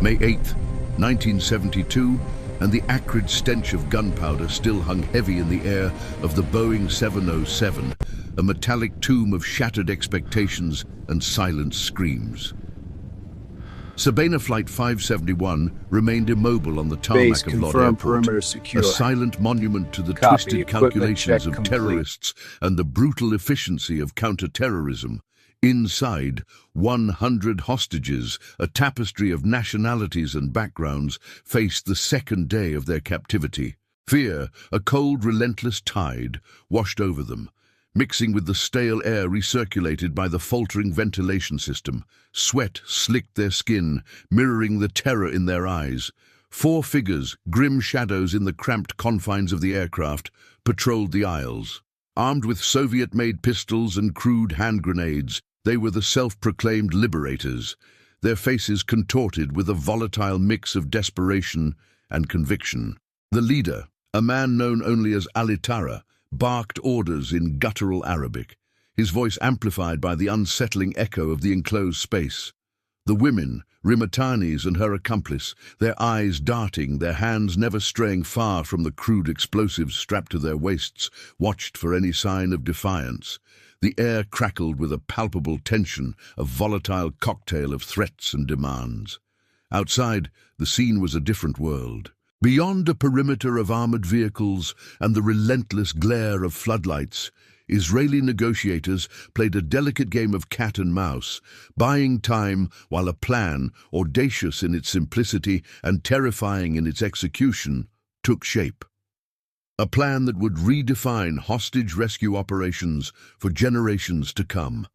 May 8, 1972, and the acrid stench of gunpowder still hung heavy in the air of the Boeing 707, a metallic tomb of shattered expectations and silent screams. Sabena Flight 571 remained immobile on the Base tarmac of Lod confirmed, Airport, perimeter secure. a silent monument to the Copy. twisted Equipment calculations check of complete. terrorists and the brutal efficiency of counter-terrorism. Inside, 100 hostages, a tapestry of nationalities and backgrounds, faced the second day of their captivity. Fear, a cold, relentless tide, washed over them, mixing with the stale air recirculated by the faltering ventilation system. Sweat slicked their skin, mirroring the terror in their eyes. 4 figures, grim shadows in the cramped confines of the aircraft, patrolled the aisles. Armed with Soviet-made pistols and crude hand grenades, they were the self-proclaimed liberators, their faces contorted with a volatile mix of desperation and conviction. The leader, a man known only as Alitara, barked orders in guttural Arabic, his voice amplified by the unsettling echo of the enclosed space. The women, Rimatanis and her accomplice, their eyes darting, their hands never straying far from the crude explosives strapped to their waists, watched for any sign of defiance. The air crackled with a palpable tension, a volatile cocktail of threats and demands. Outside, the scene was a different world. Beyond a perimeter of armored vehicles and the relentless glare of floodlights, Israeli negotiators played a delicate game of cat and mouse, buying time while a plan, audacious in its simplicity and terrifying in its execution, took shape. A plan that would redefine hostage rescue operations for generations to come.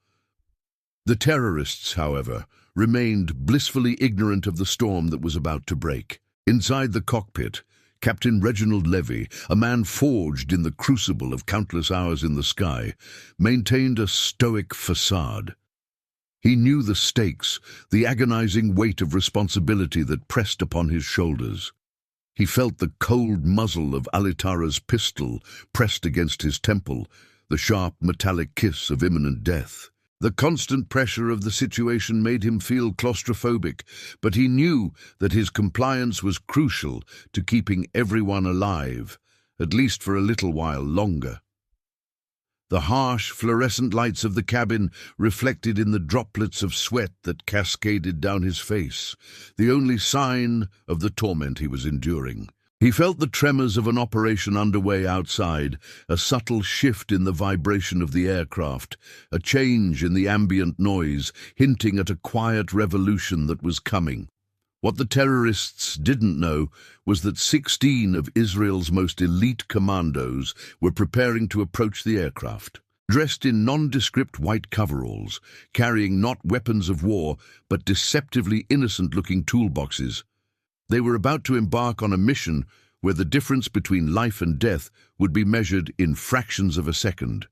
The terrorists, however, remained blissfully ignorant of the storm that was about to break. Inside the cockpit, Captain Reginald Levy, a man forged in the crucible of countless hours in the sky, maintained a stoic facade. He knew the stakes, the agonizing weight of responsibility that pressed upon his shoulders. He felt the cold muzzle of Alitara's pistol pressed against his temple, the sharp metallic kiss of imminent death. The constant pressure of the situation made him feel claustrophobic, but he knew that his compliance was crucial to keeping everyone alive, at least for a little while longer. The harsh, fluorescent lights of the cabin reflected in the droplets of sweat that cascaded down his face, the only sign of the torment he was enduring. He felt the tremors of an operation underway outside, a subtle shift in the vibration of the aircraft, a change in the ambient noise, hinting at a quiet revolution that was coming. What the terrorists didn't know was that 16 of Israel's most elite commandos were preparing to approach the aircraft. Dressed in nondescript white coveralls, carrying not weapons of war but deceptively innocent-looking toolboxes, they were about to embark on a mission where the difference between life and death would be measured in fractions of a second.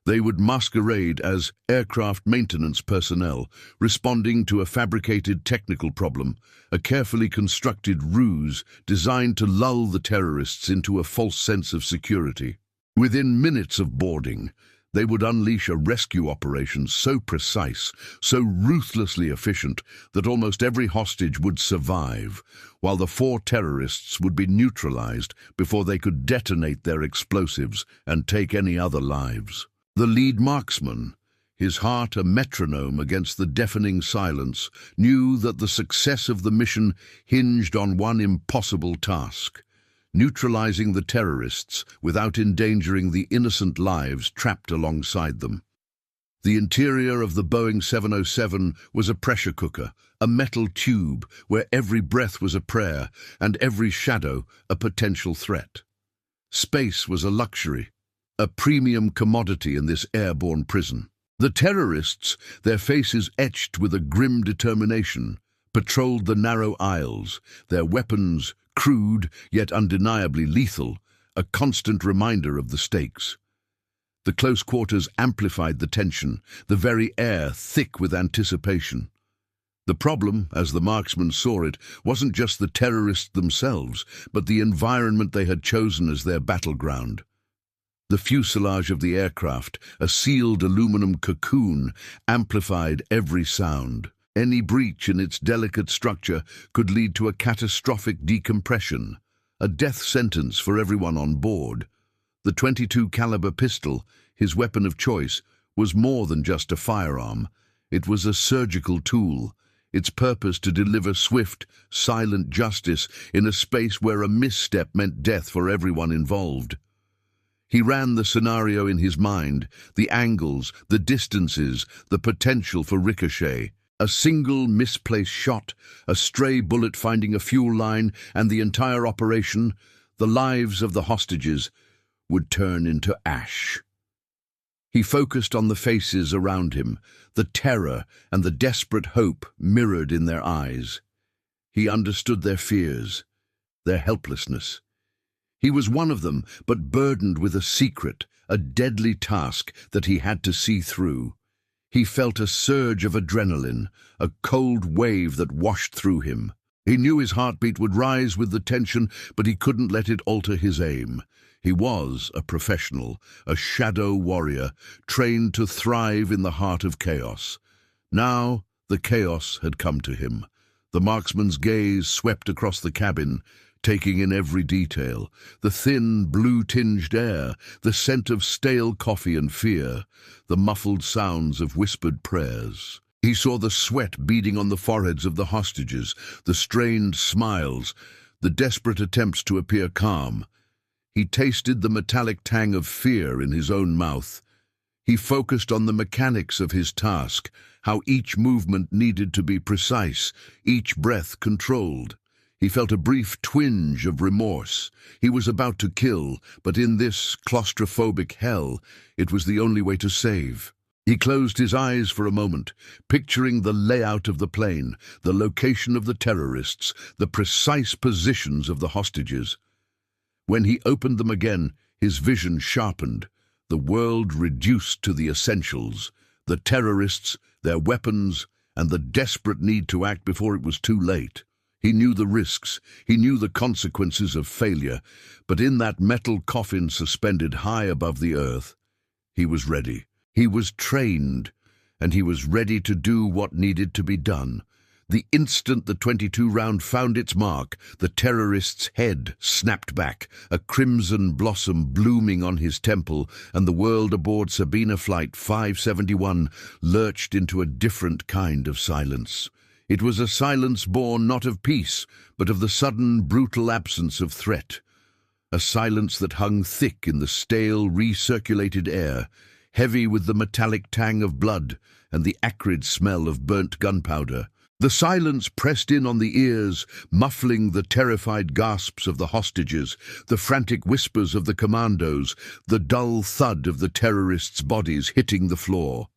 They would masquerade as aircraft maintenance personnel, responding to a fabricated technical problem, a carefully constructed ruse designed to lull the terrorists into a false sense of security. Within minutes of boarding, they would unleash a rescue operation so precise, so ruthlessly efficient, that almost every hostage would survive, while the 4 terrorists would be neutralized before they could detonate their explosives and take any other lives. The lead marksman, his heart a metronome against the deafening silence, knew that the success of the mission hinged on one impossible task: neutralizing the terrorists without endangering the innocent lives trapped alongside them. The interior of the Boeing 707 was a pressure cooker, a metal tube where every breath was a prayer and every shadow a potential threat. Space was a luxury, a premium commodity in this airborne prison. The terrorists, their faces etched with a grim determination, patrolled the narrow aisles, their weapons crude yet undeniably lethal, a constant reminder of the stakes. The close quarters amplified the tension, the very air thick with anticipation. The problem, as the marksmen saw it, wasn't just the terrorists themselves, but the environment they had chosen as their battleground. The fuselage of the aircraft, a sealed aluminum cocoon, amplified every sound. Any breach in its delicate structure could lead to a catastrophic decompression, a death sentence for everyone on board. The .22 caliber pistol, his weapon of choice, was more than just a firearm. It was a surgical tool, its purpose to deliver swift, silent justice in a space where a misstep meant death for everyone involved. He ran the scenario in his mind, the angles, the distances, the potential for ricochet. A single misplaced shot, a stray bullet finding a fuel line, and the entire operation, the lives of the hostages, would turn into ash. He focused on the faces around him, the terror and the desperate hope mirrored in their eyes. He understood their fears, their helplessness. He was one of them, but burdened with a secret, a deadly task that he had to see through. He felt a surge of adrenaline, a cold wave that washed through him. He knew his heartbeat would rise with the tension, but he couldn't let it alter his aim. He was a professional, a shadow warrior, trained to thrive in the heart of chaos. Now the chaos had come to him. The marksman's gaze swept across the cabin, taking in every detail, the thin, blue-tinged air, the scent of stale coffee and fear, the muffled sounds of whispered prayers. He saw the sweat beading on the foreheads of the hostages, the strained smiles, the desperate attempts to appear calm. He tasted the metallic tang of fear in his own mouth. He focused on the mechanics of his task, how each movement needed to be precise, each breath controlled. He felt a brief twinge of remorse. He was about to kill, but in this claustrophobic hell, it was the only way to save. He closed his eyes for a moment, picturing the layout of the plane, the location of the terrorists, the precise positions of the hostages. When he opened them again, his vision sharpened. The world reduced to the essentials, the terrorists, their weapons, and the desperate need to act before it was too late. He knew the risks, he knew the consequences of failure, but in that metal coffin suspended high above the earth, he was ready. He was trained, and he was ready to do what needed to be done. The instant the .22 round found its mark, the terrorist's head snapped back, a crimson blossom blooming on his temple, and the world aboard Sabina Flight 571 lurched into a different kind of silence. It was a silence born not of peace, but of the sudden, brutal absence of threat. A silence that hung thick in the stale, recirculated air, heavy with the metallic tang of blood and the acrid smell of burnt gunpowder. The silence pressed in on the ears, muffling the terrified gasps of the hostages, the frantic whispers of the commandos, the dull thud of the terrorists' bodies hitting the floor.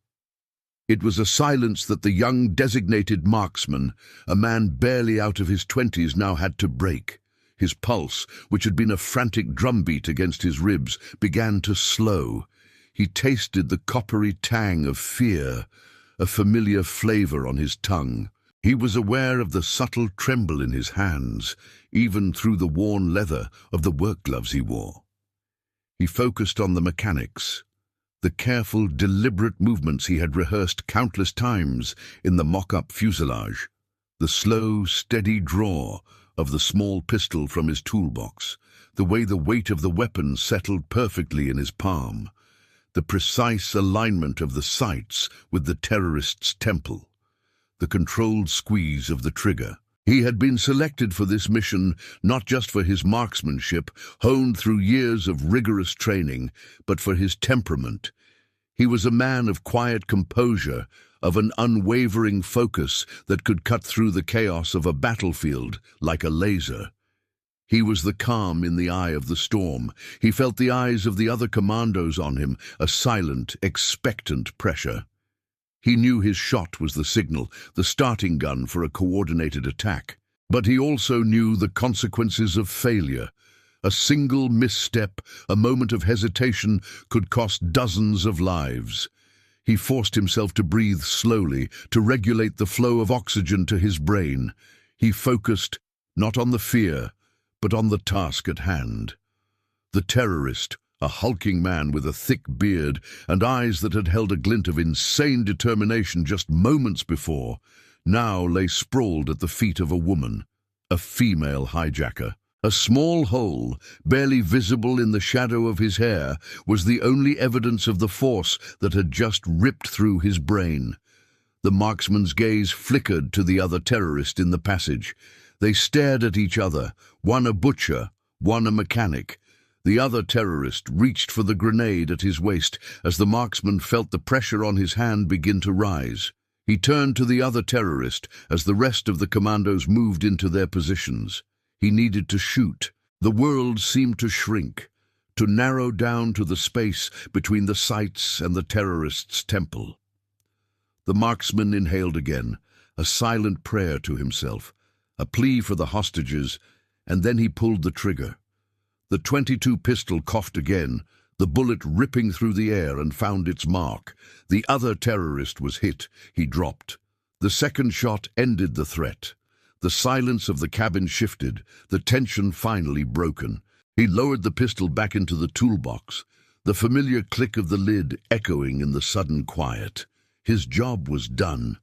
It was a silence that the young designated marksman, a man barely out of his 20s, now had to break. His pulse, which had been a frantic drumbeat against his ribs, began to slow. He tasted the coppery tang of fear, a familiar flavor on his tongue. He was aware of the subtle tremble in his hands, even through the worn leather of the work gloves he wore. He focused on the mechanics, the careful, deliberate movements he had rehearsed countless times in the mock-up fuselage, the slow, steady draw of the small pistol from his toolbox, the way the weight of the weapon settled perfectly in his palm, the precise alignment of the sights with the terrorist's temple, the controlled squeeze of the trigger. He had been selected for this mission not just for his marksmanship, honed through years of rigorous training, but for his temperament. He was a man of quiet composure, of an unwavering focus that could cut through the chaos of a battlefield like a laser. He was the calm in the eye of the storm. He felt the eyes of the other commandos on him, a silent, expectant pressure. He knew his shot was the signal, the starting gun for a coordinated attack. But he also knew the consequences of failure. A single misstep, a moment of hesitation, could cost dozens of lives. He forced himself to breathe slowly, to regulate the flow of oxygen to his brain. He focused, not on the fear, but on the task at hand. The terrorist, a hulking man with a thick beard and eyes that had held a glint of insane determination just moments before, now lay sprawled at the feet of a woman, a female hijacker. A small hole, barely visible in the shadow of his hair, was the only evidence of the force that had just ripped through his brain. The marksman's gaze flickered to the other terrorist in the passage. They stared at each other, one a butcher, one a mechanic. The other terrorist reached for the grenade at his waist as the marksman felt the pressure on his hand begin to rise. He turned to the other terrorist as the rest of the commandos moved into their positions. He needed to shoot. The world seemed to shrink, to narrow down to the space between the sights and the terrorist's temple. The marksman inhaled again, a silent prayer to himself, a plea for the hostages, and then he pulled the trigger. The .22 pistol coughed again, the bullet ripping through the air and found its mark. The other terrorist was hit. He dropped. The second shot ended the threat. The silence of the cabin shifted, the tension finally broken. He lowered the pistol back into the toolbox, the familiar click of the lid echoing in the sudden quiet. His job was done.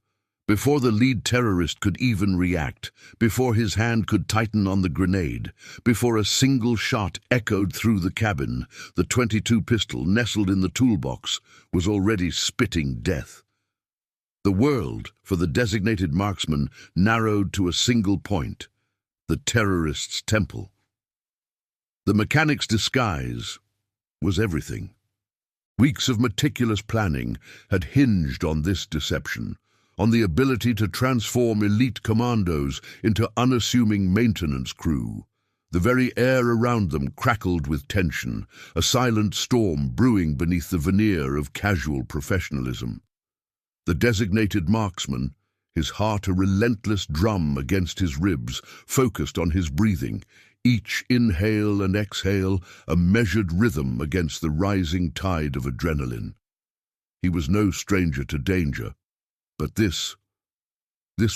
Before the lead terrorist could even react, before his hand could tighten on the grenade, before a single shot echoed through the cabin, the .22 pistol nestled in the toolbox was already spitting death. The world, for the designated marksman, narrowed to a single point, the terrorist's temple. The mechanic's disguise was everything. Weeks of meticulous planning had hinged on this deception, on the ability to transform elite commandos into unassuming maintenance crew. The very air around them crackled with tension, a silent storm brewing beneath the veneer of casual professionalism. The designated marksman, his heart a relentless drum against his ribs, focused on his breathing, each inhale and exhale a measured rhythm against the rising tide of adrenaline. He was no stranger to danger, but this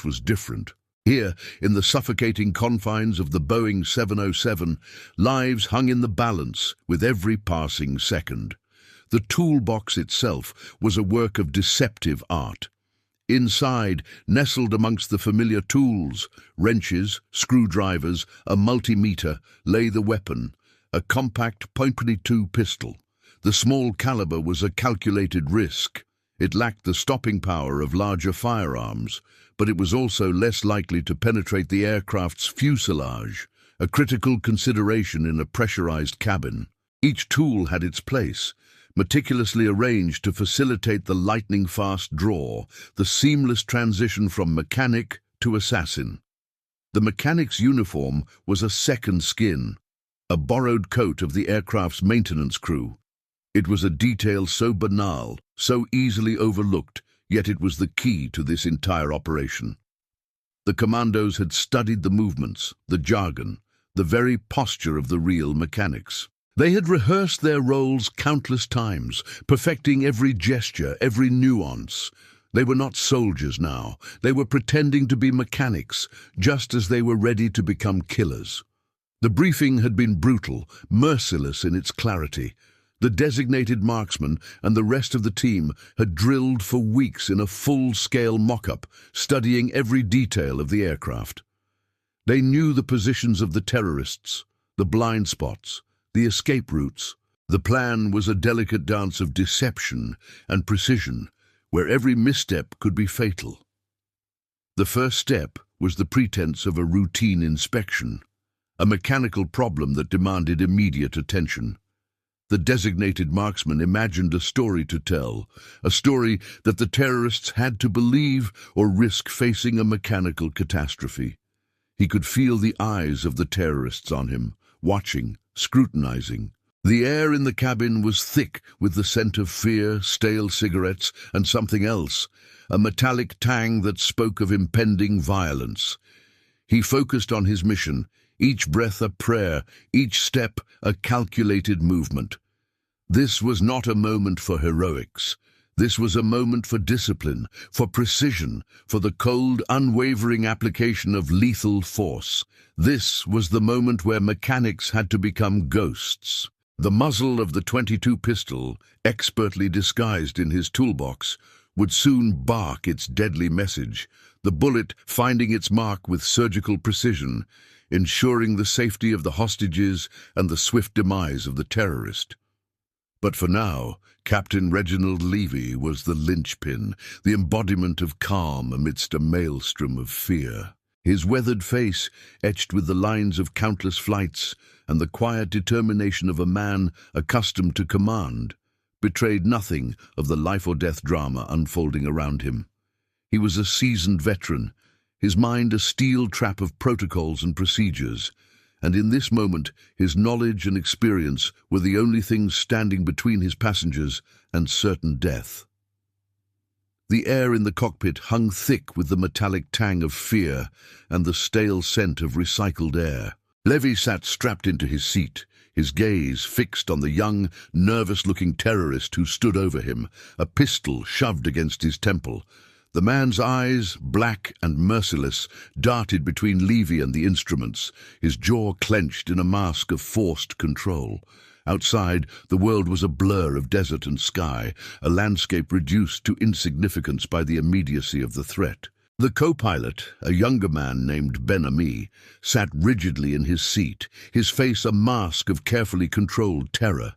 was different. Here, in the suffocating confines of the Boeing 707, lives hung in the balance with every passing second. The toolbox itself was a work of deceptive art. Inside, nestled amongst the familiar tools, wrenches, screwdrivers, a multimeter, lay the weapon, a compact .22 pistol. The small caliber was a calculated risk. It lacked the stopping power of larger firearms, but it was also less likely to penetrate the aircraft's fuselage, a critical consideration in a pressurized cabin. Each tool had its place, meticulously arranged to facilitate the lightning-fast draw, the seamless transition from mechanic to assassin. The mechanic's uniform was a second skin, a borrowed coat of the aircraft's maintenance crew. It was a detail so banal, so easily overlooked, yet it was the key to this entire operation. The commandos had studied the movements, the jargon, the very posture of the real mechanics. They had rehearsed their roles countless times, perfecting every gesture, every nuance. They were not soldiers now. They were pretending to be mechanics, just as they were ready to become killers. The briefing had been brutal, merciless in its clarity. The designated marksman and the rest of the team had drilled for weeks in a full-scale mock-up, studying every detail of the aircraft. They knew the positions of the terrorists, the blind spots, the escape routes. The plan was a delicate dance of deception and precision, where every misstep could be fatal. The first step was the pretense of a routine inspection, a mechanical problem that demanded immediate attention. The designated marksman imagined a story to tell, a story that the terrorists had to believe or risk facing a mechanical catastrophe. He could feel the eyes of the terrorists on him, watching, scrutinizing. The air in the cabin was thick with the scent of fear, stale cigarettes, and something else, a metallic tang that spoke of impending violence. He focused on his mission, each breath a prayer, each step a calculated movement. This was not a moment for heroics. This was a moment for discipline, for precision, for the cold, unwavering application of lethal force. This was the moment where mechanics had to become ghosts. The muzzle of the .22 pistol, expertly disguised in his toolbox, would soon bark its deadly message. the bullet finding its mark with surgical precision, ensuring the safety of the hostages and the swift demise of the terrorist. But for now, Captain Reginald Levy was the linchpin, the embodiment of calm amidst a maelstrom of fear. His weathered face, etched with the lines of countless flights and the quiet determination of a man accustomed to command, betrayed nothing of the life-or-death drama unfolding around him. He was a seasoned veteran, his mind a steel trap of protocols and procedures, and in this moment his knowledge and experience were the only things standing between his passengers and certain death. The air in the cockpit hung thick with the metallic tang of fear and the stale scent of recycled air. Levy sat strapped into his seat, his gaze fixed on the young, nervous-looking terrorist who stood over him, a pistol shoved against his temple. The man's eyes, black and merciless, darted between Levy and the instruments, his jaw clenched in a mask of forced control. Outside, the world was a blur of desert and sky, a landscape reduced to insignificance by the immediacy of the threat. The co-pilot, a younger man named Ben-Ami, sat rigidly in his seat, his face a mask of carefully controlled terror.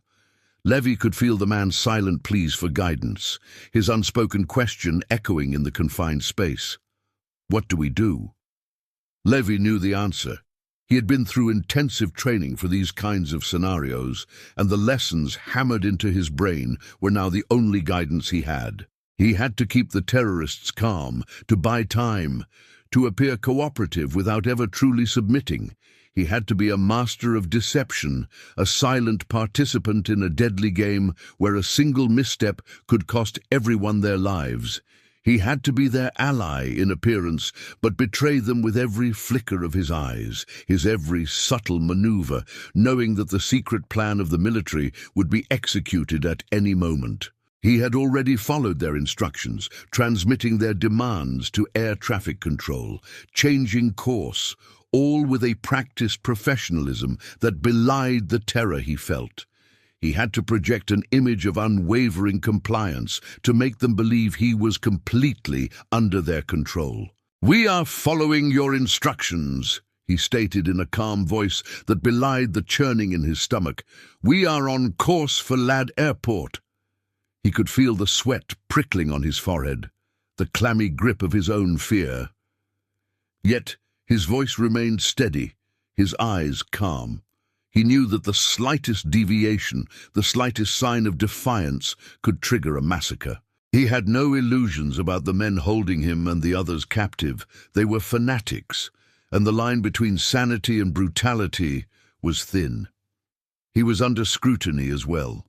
Levy could feel the man's silent pleas for guidance, his unspoken question echoing in the confined space. What do we do? Levy knew the answer. He had been through intensive training for these kinds of scenarios, and the lessons hammered into his brain were now the only guidance he had. He had to keep the terrorists calm, to buy time, to appear cooperative without ever truly submitting. He had to be a master of deception, a silent participant in a deadly game where a single misstep could cost everyone their lives. He had to be their ally in appearance, but betray them with every flicker of his eyes, his every subtle maneuver, knowing that the secret plan of the military would be executed at any moment. He had already followed their instructions, transmitting their demands to air traffic control, changing course, all with a practiced professionalism that belied the terror he felt. He had to project an image of unwavering compliance to make them believe he was completely under their control. "We are following your instructions," he stated in a calm voice that belied the churning in his stomach. "We are on course for Lad Airport." He could feel the sweat prickling on his forehead, the clammy grip of his own fear. Yet his voice remained steady, his eyes calm. He knew that the slightest deviation, the slightest sign of defiance, could trigger a massacre. He had no illusions about the men holding him and the others captive. They were fanatics, and the line between sanity and brutality was thin. He was under scrutiny as well.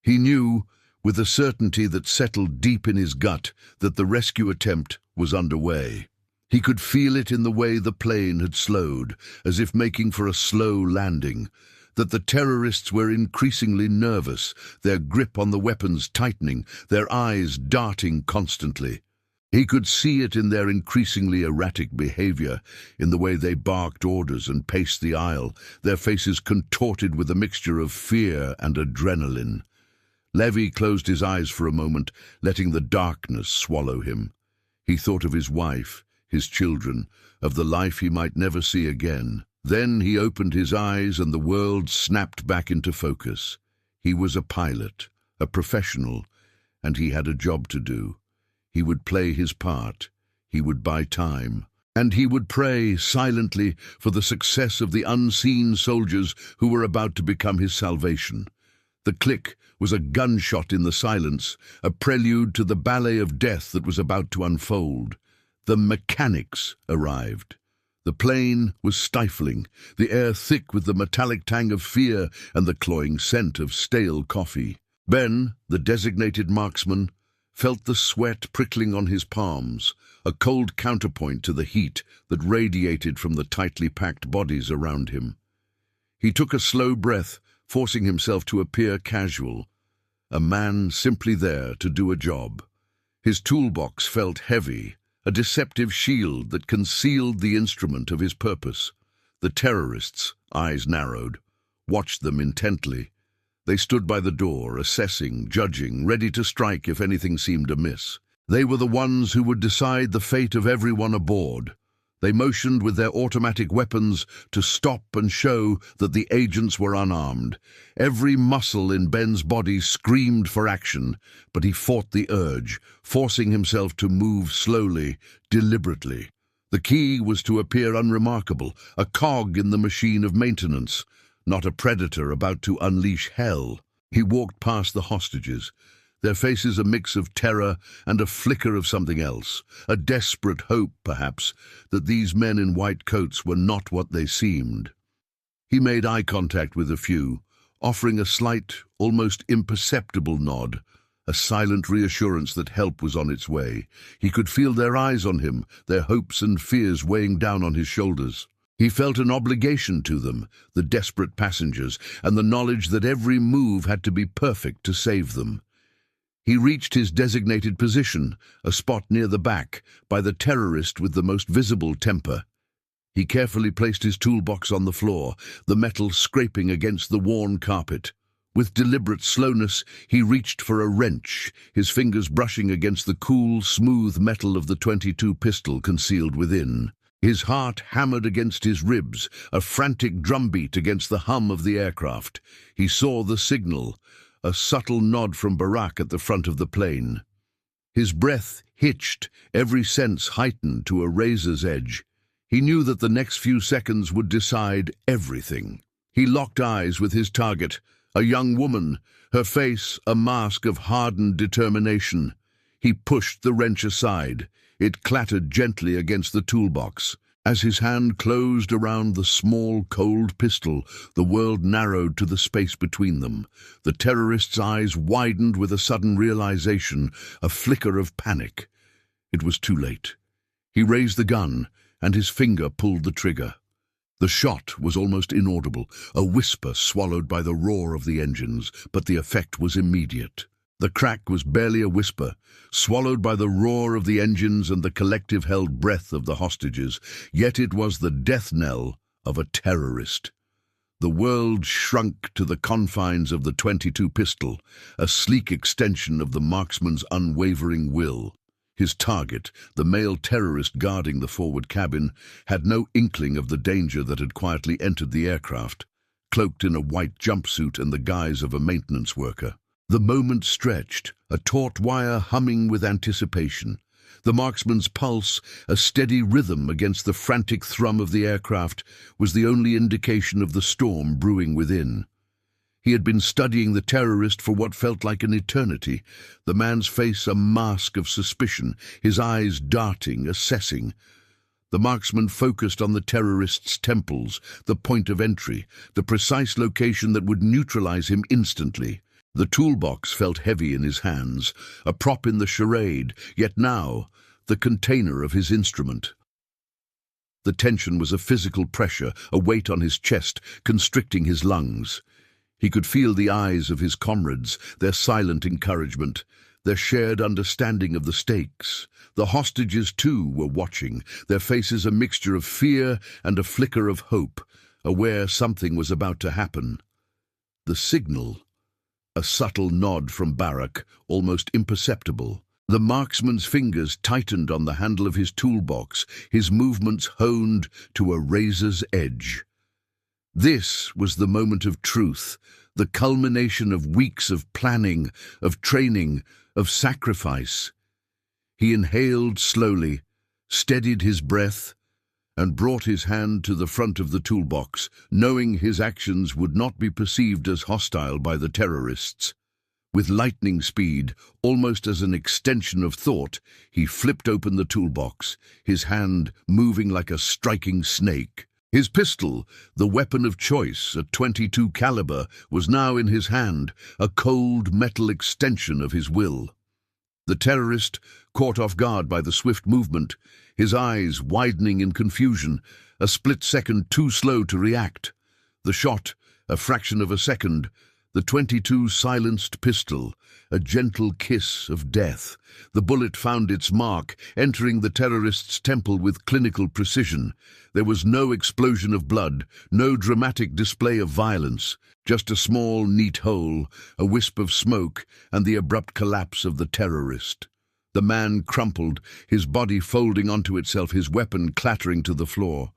He knew, with a certainty that settled deep in his gut, that the rescue attempt was underway. He could feel it in the way the plane had slowed, as if making for a slow landing, that the terrorists were increasingly nervous, their grip on the weapons tightening, their eyes darting constantly. He could see it in their increasingly erratic behavior, in the way they barked orders and paced the aisle, their faces contorted with a mixture of fear and adrenaline. Levy closed his eyes for a moment, letting the darkness swallow him. He thought of his wife, his children, of the life he might never see again. Then he opened his eyes and the world snapped back into focus. He was a pilot, a professional, and he had a job to do. He would play his part, he would buy time, and he would pray silently for the success of the unseen soldiers who were about to become his salvation. The click was a gunshot in the silence, a prelude to the ballet of death that was about to unfold. The mechanics arrived. The plane was stifling, the air thick with the metallic tang of fear and the cloying scent of stale coffee. Ben, the designated marksman, felt the sweat prickling on his palms, a cold counterpoint to the heat that radiated from the tightly packed bodies around him. He took a slow breath, forcing himself to appear casual, a man simply there to do a job. His toolbox felt heavy, a deceptive shield that concealed the instrument of his purpose. The terrorists, eyes narrowed, watched them intently. They stood by the door, assessing, judging, ready to strike if anything seemed amiss. They were the ones who would decide the fate of everyone aboard. They motioned with their automatic weapons to stop and show that the agents were unarmed. Every muscle in Ben's body screamed for action, but he fought the urge, forcing himself to move slowly, deliberately. The key was to appear unremarkable, a cog in the machine of maintenance, not a predator about to unleash hell. He walked past the hostages, their faces a mix of terror and a flicker of something else, a desperate hope, perhaps, that these men in white coats were not what they seemed. He made eye contact with a few, offering a slight, almost imperceptible nod, a silent reassurance that help was on its way. He could feel their eyes on him, their hopes and fears weighing down on his shoulders. He felt an obligation to them, the desperate passengers, and the knowledge that every move had to be perfect to save them. He reached his designated position, a spot near the back, by the terrorist with the most visible temper. He carefully placed his toolbox on the floor, the metal scraping against the worn carpet. With deliberate slowness, he reached for a wrench, his fingers brushing against the cool, smooth metal of the .22 pistol concealed within. His heart hammered against his ribs, a frantic drumbeat against the hum of the aircraft. He saw the signal, a subtle nod from Barack at the front of the plane. His breath hitched, every sense heightened to a razor's edge. He knew that the next few seconds would decide everything. He locked eyes with his target, a young woman, her face a mask of hardened determination. He pushed the wrench aside. It clattered gently against the toolbox. As his hand closed around the small, cold pistol, the world narrowed to the space between them. The terrorist's eyes widened with a sudden realization, a flicker of panic. It was too late. He raised the gun, and his finger pulled the trigger. The shot was almost inaudible, a whisper swallowed by the roar of the engines, but the effect was immediate. The crack was barely a whisper, swallowed by the roar of the engines and the collective held breath of the hostages, yet it was the death knell of a terrorist. The world shrunk to the confines of the .22 pistol, a sleek extension of the marksman's unwavering will. His target, the male terrorist guarding the forward cabin, had no inkling of the danger that had quietly entered the aircraft, cloaked in a white jumpsuit and the guise of a maintenance worker. The moment stretched, a taut wire humming with anticipation. The marksman's pulse, a steady rhythm against the frantic thrum of the aircraft, was the only indication of the storm brewing within. He had been studying the terrorist for what felt like an eternity, the man's face a mask of suspicion, his eyes darting, assessing. The marksman focused on the terrorist's temples, the point of entry, the precise location that would neutralize him instantly. The toolbox felt heavy in his hands, a prop in the charade, yet now the container of his instrument. The tension was a physical pressure, a weight on his chest, constricting his lungs. He could feel the eyes of his comrades, their silent encouragement, their shared understanding of the stakes. The hostages, too, were watching, their faces a mixture of fear and a flicker of hope, aware something was about to happen. The signal. A subtle nod from Barack, almost imperceptible. The marksman's fingers tightened on the handle of his toolbox, his movements honed to a razor's edge. This was the moment of truth, the culmination of weeks of planning, of training, of sacrifice. He inhaled slowly, steadied his breath, and brought his hand to the front of the toolbox, knowing his actions would not be perceived as hostile by the terrorists. With lightning speed, almost as an extension of thought, he flipped open the toolbox, his hand moving like a striking snake. His pistol, the weapon of choice, a .22 caliber, was now in his hand, a cold metal extension of his will. The terrorist, caught off guard by the swift movement, his eyes widening in confusion, a split second too slow to react. The shot, a fraction of a second, the .22 silenced pistol, a gentle kiss of death. The bullet found its mark, entering the terrorist's temple with clinical precision. There was no explosion of blood, no dramatic display of violence, just a small, neat hole, a wisp of smoke, and the abrupt collapse of the terrorist. The man crumpled, his body folding onto itself, his weapon clattering to the floor.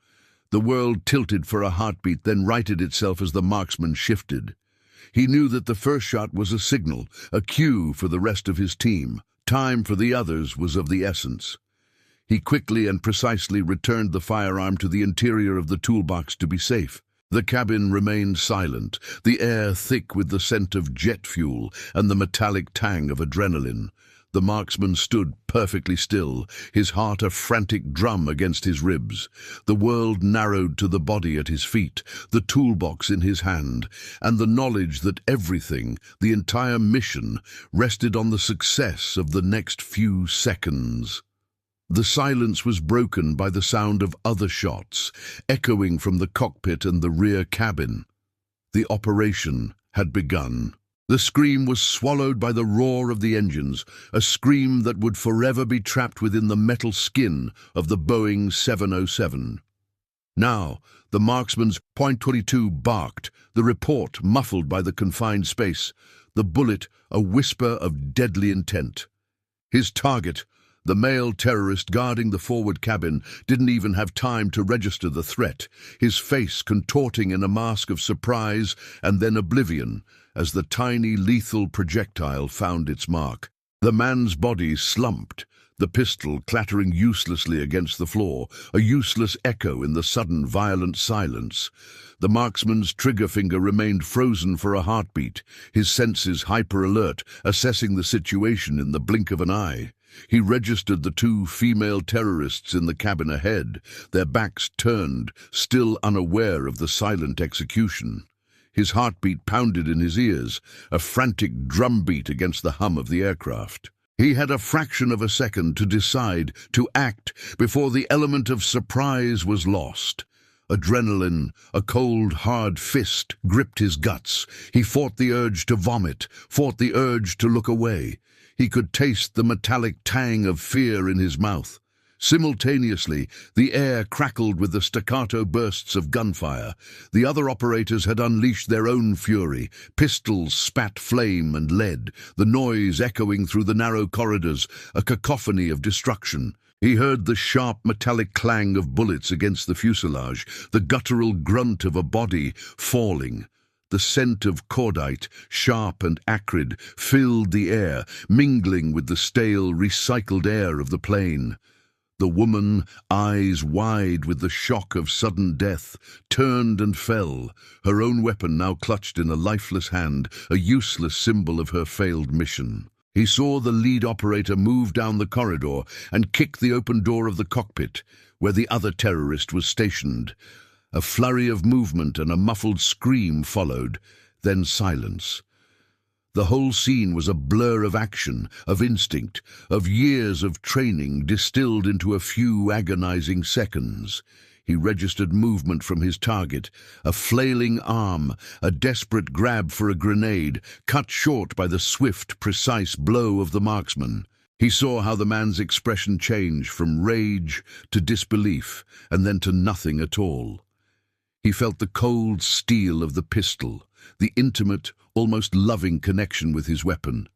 The world tilted for a heartbeat, then righted itself as the marksman shifted. He knew that the first shot was a signal, a cue for the rest of his team. Time for the others was of the essence. He quickly and precisely returned the firearm to the interior of the toolbox to be safe. The cabin remained silent, the air thick with the scent of jet fuel and the metallic tang of adrenaline. The marksman stood perfectly still, his heart a frantic drum against his ribs. The world narrowed to the body at his feet, the toolbox in his hand, and the knowledge that everything, the entire mission, rested on the success of the next few seconds. The silence was broken by the sound of other shots, echoing from the cockpit and the rear cabin. The operation had begun. The scream was swallowed by the roar of the engines, a scream that would forever be trapped within the metal skin of the Boeing 707. Now, the marksman's .22 barked, the report muffled by the confined space, the bullet a whisper of deadly intent. His target, the male terrorist guarding the forward cabin, didn't even have time to register the threat, his face contorting in a mask of surprise and then oblivion as the tiny lethal projectile found its mark. The man's body slumped, the pistol clattering uselessly against the floor, a useless echo in the sudden violent silence. The marksman's trigger finger remained frozen for a heartbeat, his senses hyper-alert, assessing the situation in the blink of an eye. He registered the two female terrorists in the cabin ahead, their backs turned, still unaware of the silent execution. His heartbeat pounded in his ears, a frantic drumbeat against the hum of the aircraft. He had a fraction of a second to decide, to act, before the element of surprise was lost. Adrenaline, a cold, hard fist, gripped his guts. He fought the urge to vomit, fought the urge to look away. He could taste the metallic tang of fear in his mouth. Simultaneously, the air crackled with the staccato bursts of gunfire. The other operators had unleashed their own fury. Pistols spat flame and lead, the noise echoing through the narrow corridors, a cacophony of destruction. He heard the sharp metallic clang of bullets against the fuselage, the guttural grunt of a body falling. The scent of cordite, sharp and acrid, filled the air, mingling with the stale, recycled air of the plane. The woman, eyes wide with the shock of sudden death, turned and fell, her own weapon now clutched in a lifeless hand, a useless symbol of her failed mission. He saw the lead operator move down the corridor and kick the open door of the cockpit, where the other terrorist was stationed. A flurry of movement and a muffled scream followed, then silence. The whole scene was a blur of action, of instinct, of years of training distilled into a few agonizing seconds. He registered movement from his target, a flailing arm, a desperate grab for a grenade, cut short by the swift, precise blow of the marksman. He saw how the man's expression changed from rage to disbelief, and then to nothing at all. He felt the cold steel of the pistol, the intimate, almost loving connection with his weapon.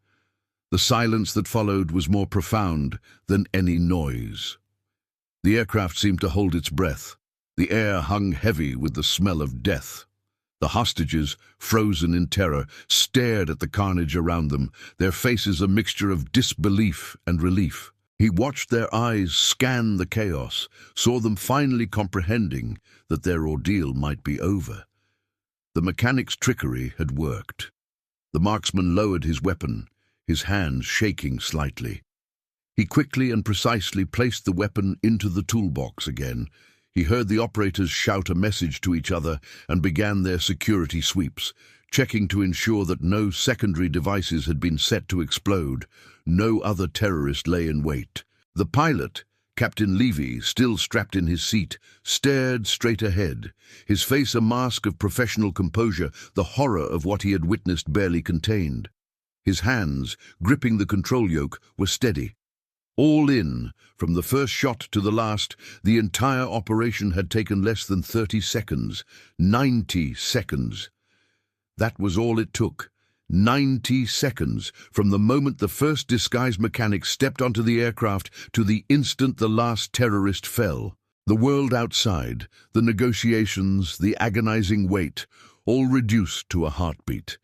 The silence that followed was more profound than any noise. The aircraft seemed to hold its breath. The air hung heavy with the smell of death. The hostages, frozen in terror, stared at the carnage around them, their faces a mixture of disbelief and relief. He watched their eyes scan the chaos, saw them finally comprehending that their ordeal might be over. The mechanic's trickery had worked. The marksman lowered his weapon, his hands shaking slightly. He quickly and precisely placed the weapon into the toolbox again. He heard the operators shout a message to each other and began their security sweeps, checking to ensure that no secondary devices had been set to explode. No other terrorist lay in wait. The pilot, Captain Levy, still strapped in his seat, stared straight ahead, his face a mask of professional composure, the horror of what he had witnessed barely contained. His hands, gripping the control yoke, were steady. All in, from the first shot to the last, the entire operation had taken less than 30 seconds. 90 seconds. That was all it took. 90 seconds from the moment the first disguised mechanic stepped onto the aircraft to the instant the last terrorist fell. The world outside, the negotiations, the agonizing wait, all reduced to a heartbeat.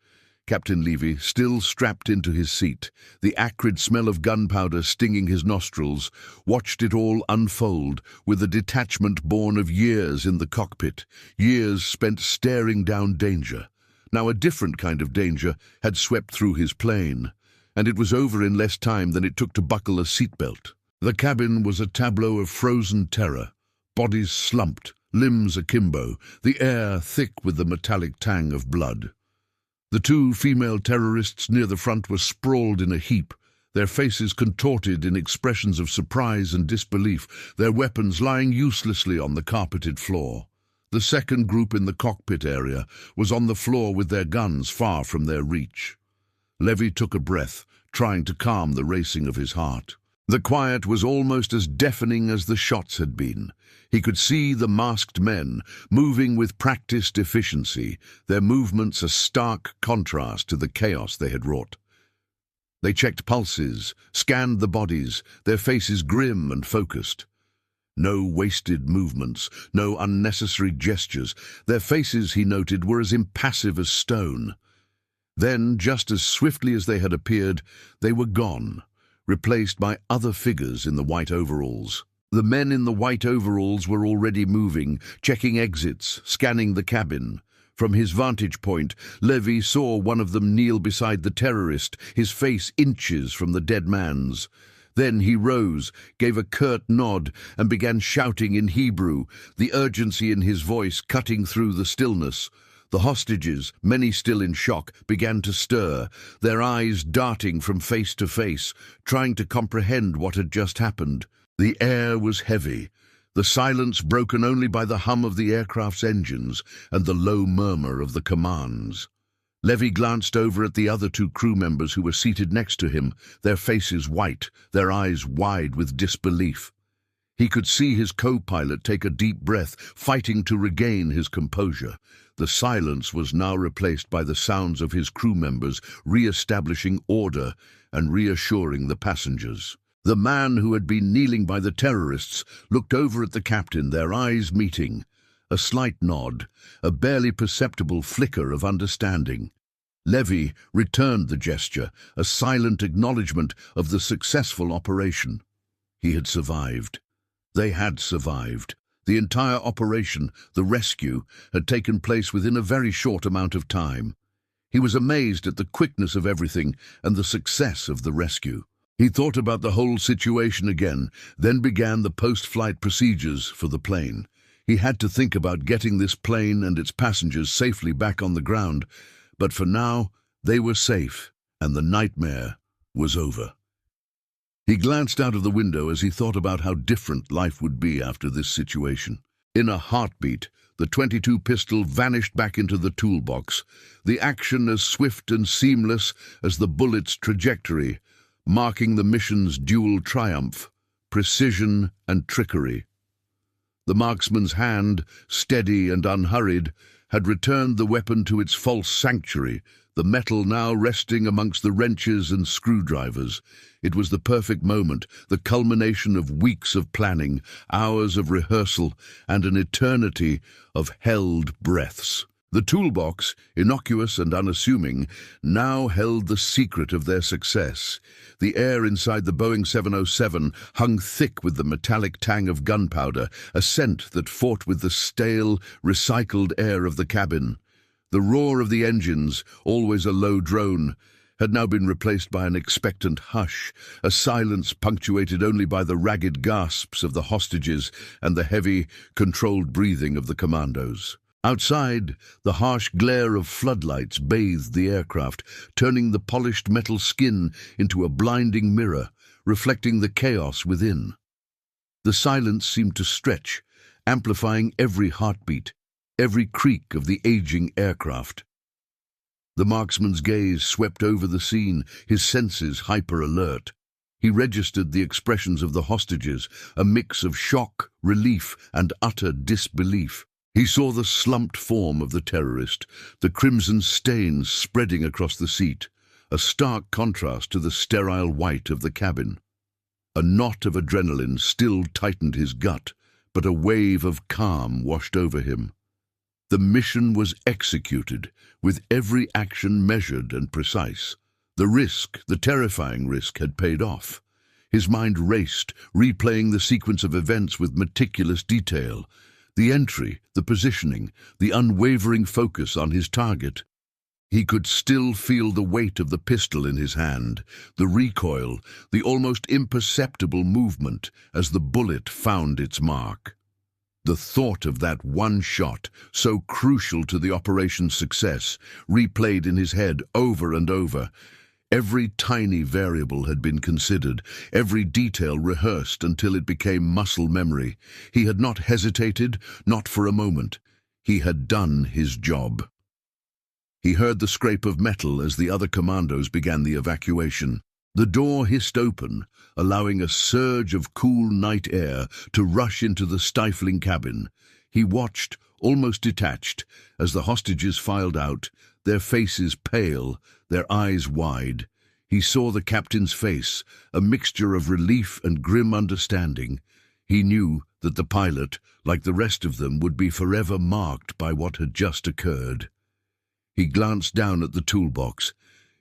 Captain Levy, still strapped into his seat, the acrid smell of gunpowder stinging his nostrils, watched it all unfold with a detachment born of years in the cockpit, years spent staring down danger. Now a different kind of danger had swept through his plane, and it was over in less time than it took to buckle a seatbelt. The cabin was a tableau of frozen terror, bodies slumped, limbs akimbo, the air thick with the metallic tang of blood. The two female terrorists near the front were sprawled in a heap, their faces contorted in expressions of surprise and disbelief, their weapons lying uselessly on the carpeted floor. The second group in the cockpit area was on the floor with their guns far from their reach. Levy took a breath, trying to calm the racing of his heart. The quiet was almost as deafening as the shots had been. He could see the masked men, moving with practiced efficiency, their movements a stark contrast to the chaos they had wrought. They checked pulses, scanned the bodies, their faces grim and focused. No wasted movements, no unnecessary gestures. Their faces, he noted, were as impassive as stone. Then, just as swiftly as they had appeared, they were gone, replaced by other figures in the white overalls. The men in the white overalls were already moving, checking exits, scanning the cabin. From his vantage point, Levy saw one of them kneel beside the terrorist, his face inches from the dead man's. Then he rose, gave a curt nod, and began shouting in Hebrew, the urgency in his voice cutting through the stillness. The hostages, many still in shock, began to stir, their eyes darting from face to face, trying to comprehend what had just happened. The air was heavy, the silence broken only by the hum of the aircraft's engines and the low murmur of the commands. Levy glanced over at the other two crew members who were seated next to him, their faces white, their eyes wide with disbelief. He could see his co-pilot take a deep breath, fighting to regain his composure. The silence was now replaced by the sounds of his crew members re-establishing order and reassuring the passengers. The man who had been kneeling by the terrorists looked over at the captain, their eyes meeting. A slight nod, a barely perceptible flicker of understanding. Levy returned the gesture, a silent acknowledgement of the successful operation. He had survived. They had survived. The entire operation, the rescue, had taken place within a very short amount of time. He was amazed at the quickness of everything and the success of the rescue. He thought about the whole situation again, then began the post-flight procedures for the plane. He had to think about getting this plane and its passengers safely back on the ground, but for now, they were safe, and the nightmare was over. He glanced out of the window as he thought about how different life would be after this situation. In a heartbeat, the .22 pistol vanished back into the toolbox, the action as swift and seamless as the bullet's trajectory, marking the mission's dual triumph, precision and trickery. The marksman's hand, steady and unhurried, had returned the weapon to its false sanctuary, the metal now resting amongst the wrenches and screwdrivers. It was the perfect moment, the culmination of weeks of planning, hours of rehearsal, and an eternity of held breaths. The toolbox, innocuous and unassuming, now held the secret of their success. The air inside the Boeing 707 hung thick with the metallic tang of gunpowder, a scent that fought with the stale, recycled air of the cabin. The roar of the engines, always a low drone, had now been replaced by an expectant hush, a silence punctuated only by the ragged gasps of the hostages and the heavy, controlled breathing of the commandos. Outside, the harsh glare of floodlights bathed the aircraft, turning the polished metal skin into a blinding mirror, reflecting the chaos within. The silence seemed to stretch, amplifying every heartbeat, every creak of the aging aircraft. The marksman's gaze swept over the scene, his senses hyper-alert. He registered the expressions of the hostages, a mix of shock, relief, and utter disbelief. He saw the slumped form of the terrorist, the crimson stains spreading across the seat, a stark contrast to the sterile white of the cabin. A knot of adrenaline still tightened his gut, but a wave of calm washed over him. The mission was executed, with every action measured and precise. The risk, the terrifying risk, had paid off. His mind raced, replaying the sequence of events with meticulous detail. The entry, the positioning, the unwavering focus on his target. He could still feel the weight of the pistol in his hand, the recoil, the almost imperceptible movement as the bullet found its mark. The thought of that one shot, so crucial to the operation's success, replayed in his head over and over. Every tiny variable had been considered, every detail rehearsed until it became muscle memory. He had not hesitated, not for a moment. He had done his job. He heard the scrape of metal as the other commandos began the evacuation. The door hissed open, allowing a surge of cool night air to rush into the stifling cabin. He watched, almost detached, as the hostages filed out, their faces pale, their eyes wide. He saw the captain's face, a mixture of relief and grim understanding. He knew that the pilot, like the rest of them, would be forever marked by what had just occurred. He glanced down at the toolbox.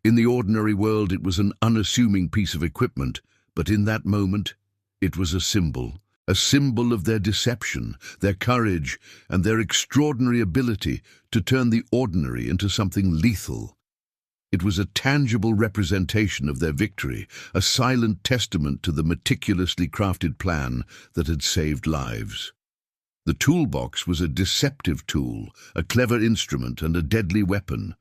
In the ordinary world, it was an unassuming piece of equipment, but in that moment, it was a symbol of their deception, their courage, and their extraordinary ability to turn the ordinary into something lethal. It was a tangible representation of their victory, a silent testament to the meticulously crafted plan that had saved lives. The toolbox was a deceptive tool, a clever instrument, and a deadly weapon.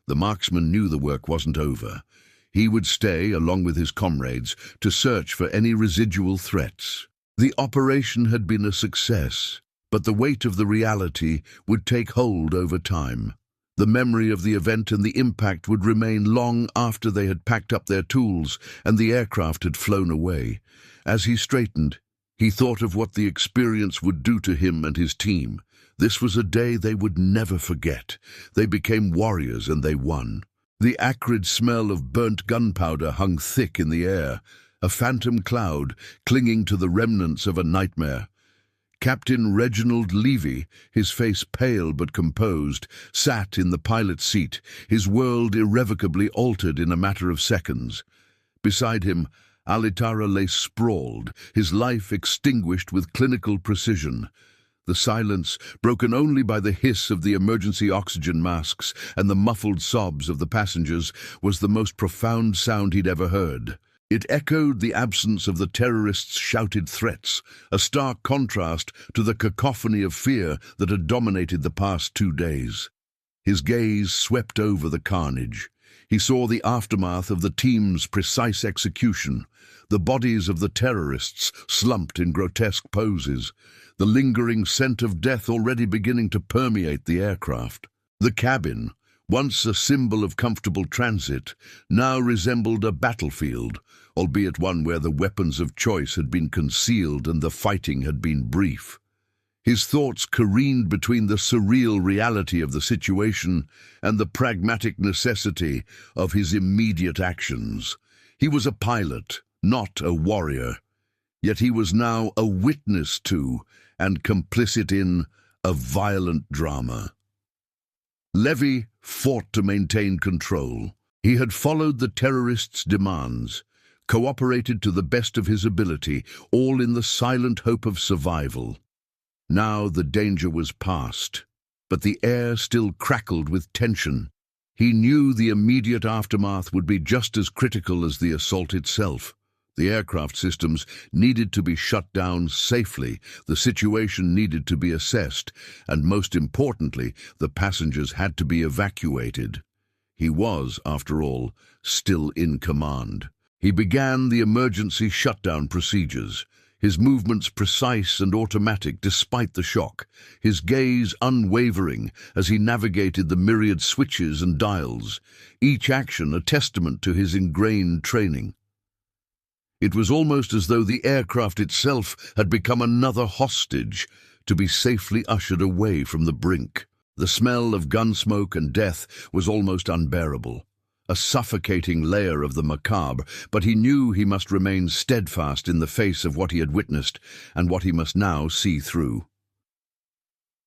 The marksman knew the work wasn't over. He would stay, along with his comrades, to search for any residual threats. The operation had been a success, but the weight of the reality would take hold over time. The memory of the event and the impact would remain long after they had packed up their tools and the aircraft had flown away. As he straightened, he thought of what the experience would do to him and his team. This was a day they would never forget. They became warriors and they won. The acrid smell of burnt gunpowder hung thick in the air, a phantom cloud clinging to the remnants of a nightmare. Captain Reginald Levy, his face pale but composed, sat in the pilot's seat, his world irrevocably altered in a matter of seconds. Beside him, Alitara lay sprawled, his life extinguished with clinical precision. The silence, broken only by the hiss of the emergency oxygen masks and the muffled sobs of the passengers, was the most profound sound he'd ever heard. It echoed the absence of the terrorists' shouted threats, a stark contrast to the cacophony of fear that had dominated the past 2 days. His gaze swept over the carnage. He saw the aftermath of the team's precise execution, the bodies of the terrorists slumped in grotesque poses, the lingering scent of death already beginning to permeate the aircraft. The cabin, once a symbol of comfortable transit, now resembled a battlefield, albeit one where the weapons of choice had been concealed and the fighting had been brief. His thoughts careened between the surreal reality of the situation and the pragmatic necessity of his immediate actions. He was a pilot, not a warrior, yet he was now a witness to and complicit in a violent drama. Levy fought to maintain control. He had followed the terrorists' demands, cooperated to the best of his ability, all in the silent hope of survival. Now the danger was past, but the air still crackled with tension. He knew the immediate aftermath would be just as critical as the assault itself. The aircraft systems needed to be shut down safely, the situation needed to be assessed, and most importantly, the passengers had to be evacuated. He was, after all, still in command. He began the emergency shutdown procedures, his movements precise and automatic despite the shock, his gaze unwavering as he navigated the myriad switches and dials, each action a testament to his ingrained training. It was almost as though the aircraft itself had become another hostage, to be safely ushered away from the brink. The smell of gun smoke and death was almost unbearable, a suffocating layer of the macabre, but he knew he must remain steadfast in the face of what he had witnessed and what he must now see through.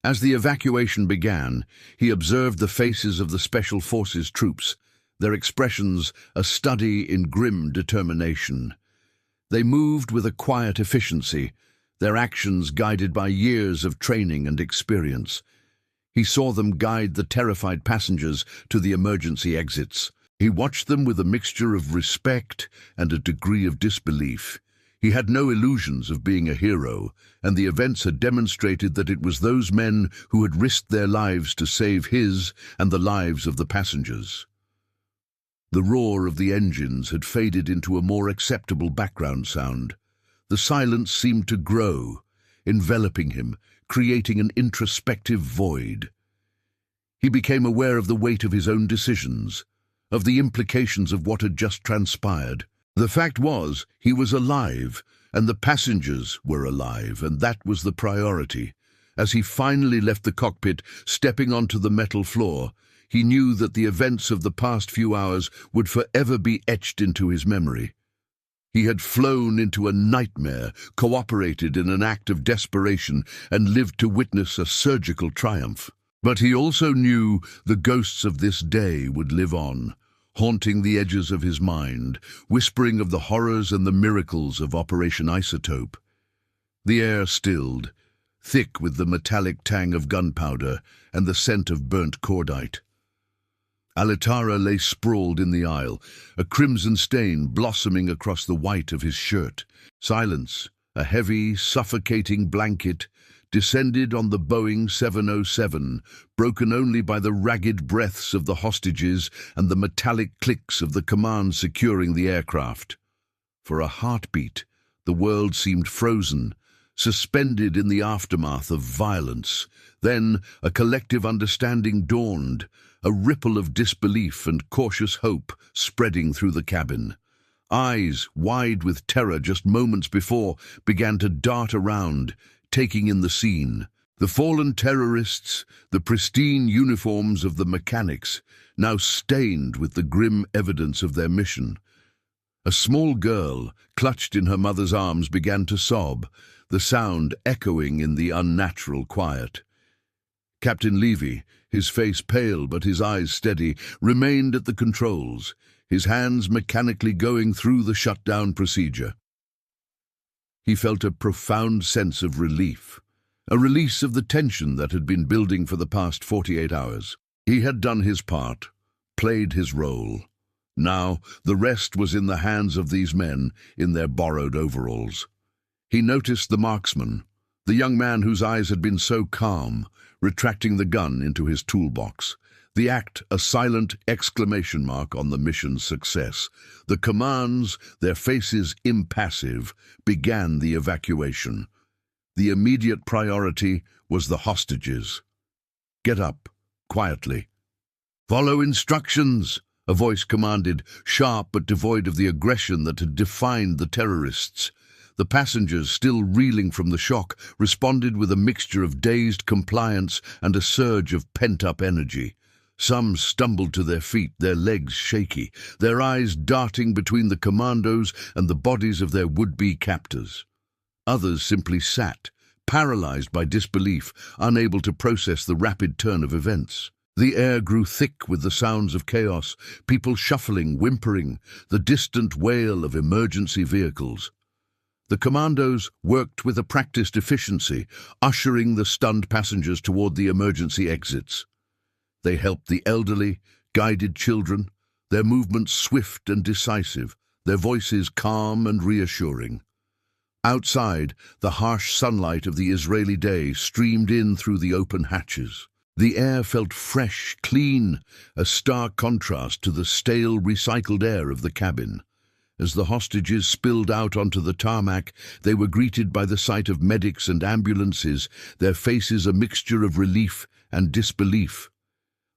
As the evacuation began, he observed the faces of the Special Forces troops, their expressions a study in grim determination. They moved with a quiet efficiency, their actions guided by years of training and experience. He saw them guide the terrified passengers to the emergency exits. He watched them with a mixture of respect and a degree of disbelief. He had no illusions of being a hero, and the events had demonstrated that it was those men who had risked their lives to save his and the lives of the passengers. The roar of the engines had faded into a more acceptable background sound. The silence seemed to grow, enveloping him, creating an introspective void. He became aware of the weight of his own decisions, of the implications of what had just transpired. The fact was, he was alive, and the passengers were alive, and that was the priority. As he finally left the cockpit, stepping onto the metal floor, he knew that the events of the past few hours would forever be etched into his memory. He had flown into a nightmare, cooperated in an act of desperation, and lived to witness a surgical triumph. But he also knew the ghosts of this day would live on, haunting the edges of his mind, whispering of the horrors and the miracles of Operation Isotope. The air stilled, thick with the metallic tang of gunpowder and the scent of burnt cordite. Alitara lay sprawled in the aisle, a crimson stain blossoming across the white of his shirt. Silence, a heavy, suffocating blanket, descended on the Boeing 707, broken only by the ragged breaths of the hostages and the metallic clicks of the command securing the aircraft. For a heartbeat, the world seemed frozen, suspended in the aftermath of violence. Then a collective understanding dawned, a ripple of disbelief and cautious hope spreading through the cabin. Eyes, wide with terror just moments before, began to dart around, taking in the scene. The fallen terrorists, the pristine uniforms of the mechanics, now stained with the grim evidence of their mission. A small girl, clutched in her mother's arms, began to sob, the sound echoing in the unnatural quiet. Captain Levy, his face pale but his eyes steady, remained at the controls, his hands mechanically going through the shutdown procedure. He felt a profound sense of relief, a release of the tension that had been building for the past 48 hours. He had done his part, played his role. Now the rest was in the hands of these men in their borrowed overalls. He noticed the marksman, the young man whose eyes had been so calm, retracting the gun into his toolbox. The act a silent exclamation mark on the mission's success. The commands, their faces impassive, began the evacuation. The immediate priority was the hostages. "Get up, quietly." "Follow instructions," a voice commanded, sharp but devoid of the aggression that had defined the terrorists. The passengers, still reeling from the shock, responded with a mixture of dazed compliance and a surge of pent-up energy. Some stumbled to their feet, their legs shaky, their eyes darting between the commandos and the bodies of their would-be captors. Others simply sat, paralyzed by disbelief, unable to process the rapid turn of events. The air grew thick with the sounds of chaos, people shuffling, whimpering, the distant wail of emergency vehicles. The commandos worked with a practiced efficiency, ushering the stunned passengers toward the emergency exits. They helped the elderly, guided children, their movements swift and decisive, their voices calm and reassuring. Outside, the harsh sunlight of the Israeli day streamed in through the open hatches. The air felt fresh, clean, a stark contrast to the stale, recycled air of the cabin. As the hostages spilled out onto the tarmac, they were greeted by the sight of medics and ambulances, their faces a mixture of relief and disbelief.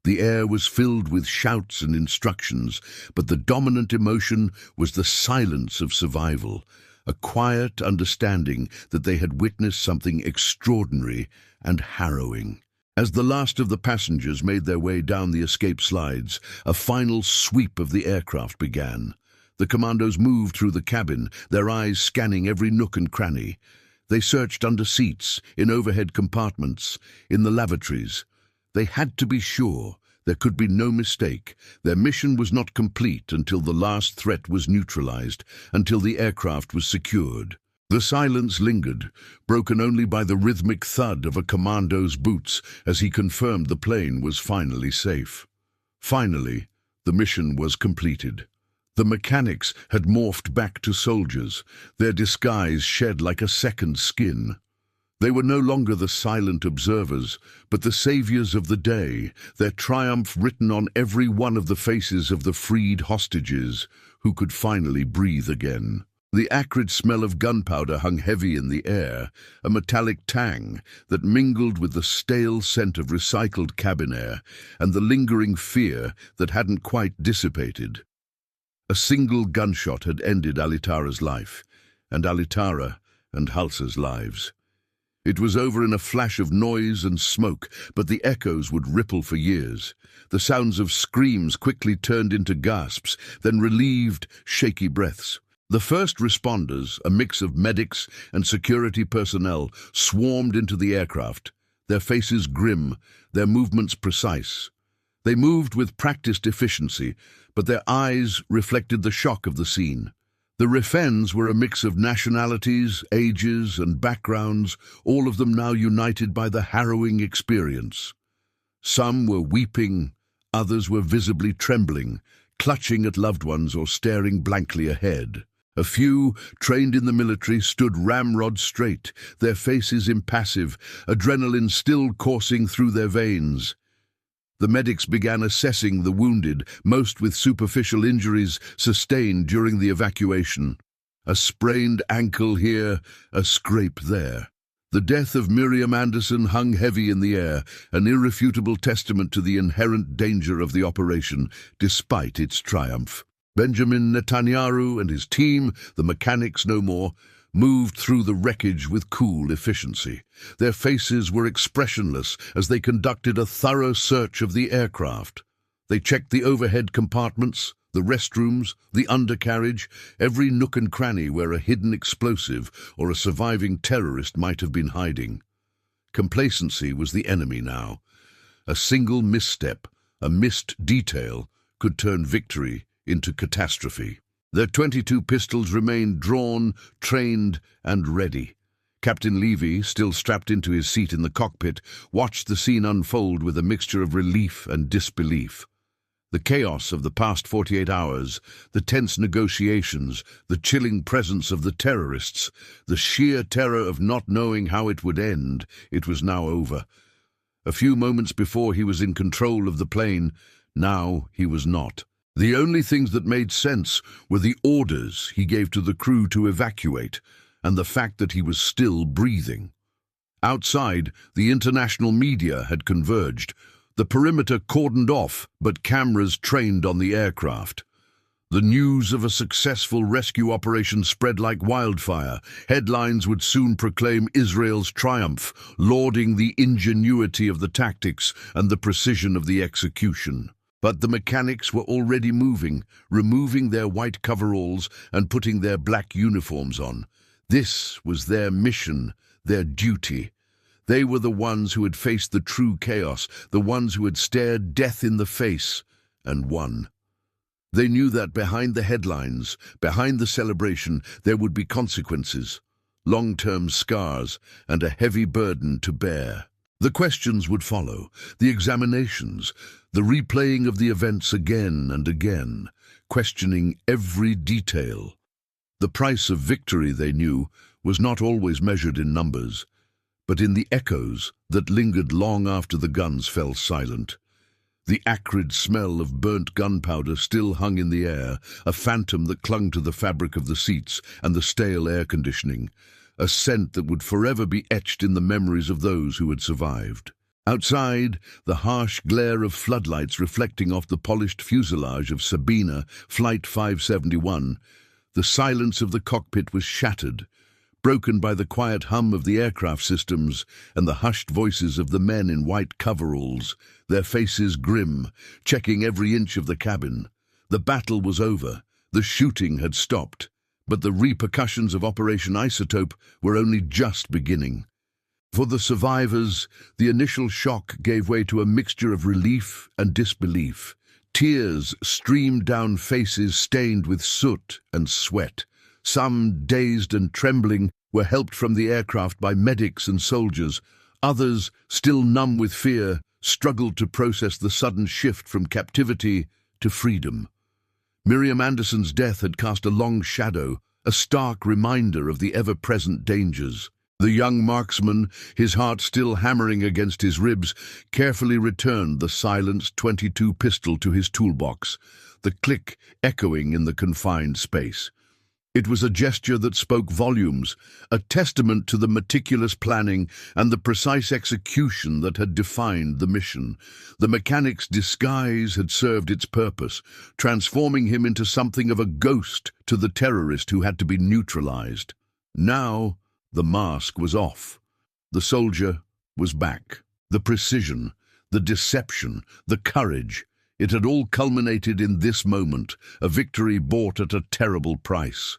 The air was filled with shouts and instructions, but the dominant emotion was the silence of survival, a quiet understanding that they had witnessed something extraordinary and harrowing. As the last of the passengers made their way down the escape slides, a final sweep of the aircraft began. The commandos moved through the cabin, their eyes scanning every nook and cranny. They searched under seats, in overhead compartments, in the lavatories. They had to be sure. There could be no mistake. Their mission was not complete until the last threat was neutralized, until the aircraft was secured. The silence lingered, broken only by the rhythmic thud of a commando's boots as he confirmed the plane was finally safe. Finally, the mission was completed. The mechanics had morphed back to soldiers, their disguise shed like a second skin. They were no longer the silent observers, but the saviors of the day, their triumph written on every one of the faces of the freed hostages who could finally breathe again. The acrid smell of gunpowder hung heavy in the air, a metallic tang that mingled with the stale scent of recycled cabin air and the lingering fear that hadn't quite dissipated. A single gunshot had ended Alitara's life, and Alitara and Halsa's lives. It was over in a flash of noise and smoke, but the echoes would ripple for years. The sounds of screams quickly turned into gasps, then relieved, shaky breaths. The first responders, a mix of medics and security personnel, swarmed into the aircraft, their faces grim, their movements precise. They moved with practiced efficiency, but their eyes reflected the shock of the scene. The Refens were a mix of nationalities, ages, and backgrounds, all of them now united by the harrowing experience. Some were weeping, others were visibly trembling, clutching at loved ones or staring blankly ahead. A few, trained in the military, stood ramrod straight, their faces impassive, adrenaline still coursing through their veins. The medics began assessing the wounded, most with superficial injuries sustained during the evacuation. A sprained ankle here, a scrape there. The death of Miriam Anderson hung heavy in the air, an irrefutable testament to the inherent danger of the operation, despite its triumph. Benjamin Netanyahu and his team, the mechanics no more, moved through the wreckage with cool efficiency. Their faces were expressionless as they conducted a thorough search of the aircraft. They checked the overhead compartments, the restrooms, the undercarriage, every nook and cranny where a hidden explosive or a surviving terrorist might have been hiding. Complacency was the enemy now. A single misstep, a missed detail, could turn victory into catastrophe. Their 22 pistols remained drawn, trained, and ready. Captain Levy, still strapped into his seat in the cockpit, watched the scene unfold with a mixture of relief and disbelief. The chaos of the past 48 hours, the tense negotiations, the chilling presence of the terrorists, the sheer terror of not knowing how it would end, it was now over. A few moments before he was in control of the plane, now he was not. The only things that made sense were the orders he gave to the crew to evacuate, and the fact that he was still breathing. Outside, the international media had converged. The perimeter cordoned off, but cameras trained on the aircraft. The news of a successful rescue operation spread like wildfire. Headlines would soon proclaim Israel's triumph, lauding the ingenuity of the tactics and the precision of the execution. But the mechanics were already moving, removing their white coveralls and putting their black uniforms on. This was their mission, their duty. They were the ones who had faced the true chaos, the ones who had stared death in the face and won. They knew that behind the headlines, behind the celebration, there would be consequences, long-term scars, and a heavy burden to bear. The questions would follow, the examinations, the replaying of the events again and again, questioning every detail. The price of victory, they knew, was not always measured in numbers, but in the echoes that lingered long after the guns fell silent. The acrid smell of burnt gunpowder still hung in the air, a phantom that clung to the fabric of the seats and the stale air conditioning, a scent that would forever be etched in the memories of those who had survived. Outside, the harsh glare of floodlights reflecting off the polished fuselage of Sabina, Flight 571, The silence of the cockpit was shattered, broken by the quiet hum of the aircraft systems and the hushed voices of the men in white coveralls, their faces grim, checking every inch of the cabin. The battle was over. The shooting had stopped, but the repercussions of Operation Isotope were only just beginning. For the survivors, the initial shock gave way to a mixture of relief and disbelief. Tears streamed down faces stained with soot and sweat. Some, dazed and trembling, were helped from the aircraft by medics and soldiers. Others, still numb with fear, struggled to process the sudden shift from captivity to freedom. Miriam Anderson's death had cast a long shadow, a stark reminder of the ever-present dangers. The young marksman, his heart still hammering against his ribs, carefully returned the silenced .22 pistol to his toolbox, the click echoing in the confined space. It was a gesture that spoke volumes, a testament to the meticulous planning and the precise execution that had defined the mission. The mechanic's disguise had served its purpose, transforming him into something of a ghost to the terrorist who had to be neutralized. Now, the mask was off. The soldier was back. The precision, the deception, the courage, it had all culminated in this moment, a victory bought at a terrible price.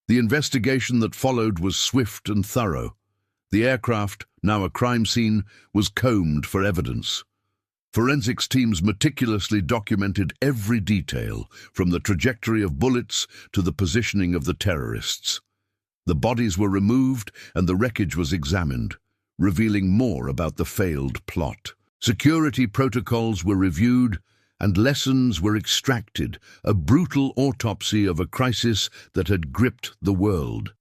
The investigation that followed was swift and thorough. The aircraft, now a crime scene, was combed for evidence. Forensics teams meticulously documented every detail, from the trajectory of bullets to the positioning of the terrorists. The bodies were removed and the wreckage was examined, revealing more about the failed plot. Security protocols were reviewed and lessons were extracted, a brutal autopsy of a crisis that had gripped the world.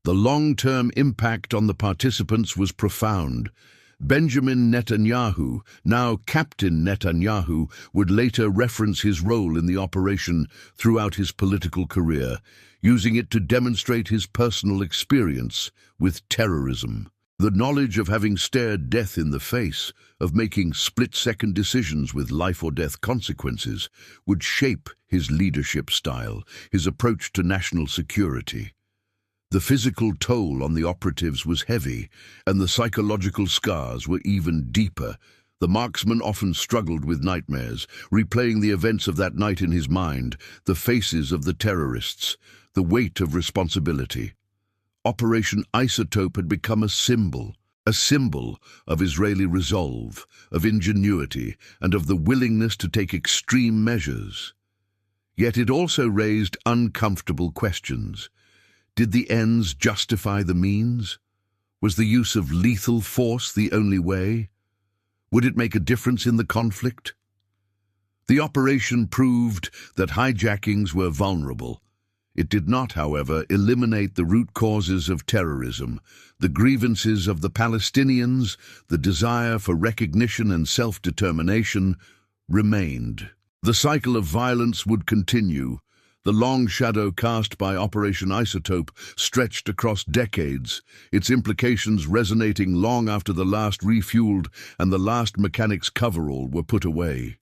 The long-term impact on the participants was profound. Benjamin Netanyahu, now Captain Netanyahu, would later reference his role in the operation throughout his political career, using it to demonstrate his personal experience with terrorism. The knowledge of having stared death in the face, of making split-second decisions with life-or-death consequences, would shape his leadership style, his approach to national security. The physical toll on the operatives was heavy, and the psychological scars were even deeper. The marksman often struggled with nightmares, replaying the events of that night in his mind, the faces of the terrorists, the weight of responsibility. Operation Isotope had become a symbol of Israeli resolve, of ingenuity, and of the willingness to take extreme measures. Yet it also raised uncomfortable questions. Did the ends justify the means? Was the use of lethal force the only way? Would it make a difference in the conflict? The operation proved that hijackings were vulnerable. It did not, however, eliminate the root causes of terrorism. The grievances of the Palestinians, the desire for recognition and self-determination, remained. The cycle of violence would continue. The long shadow cast by Operation Isotope stretched across decades, its implications resonating long after the last refueled and the last mechanic's coverall were put away.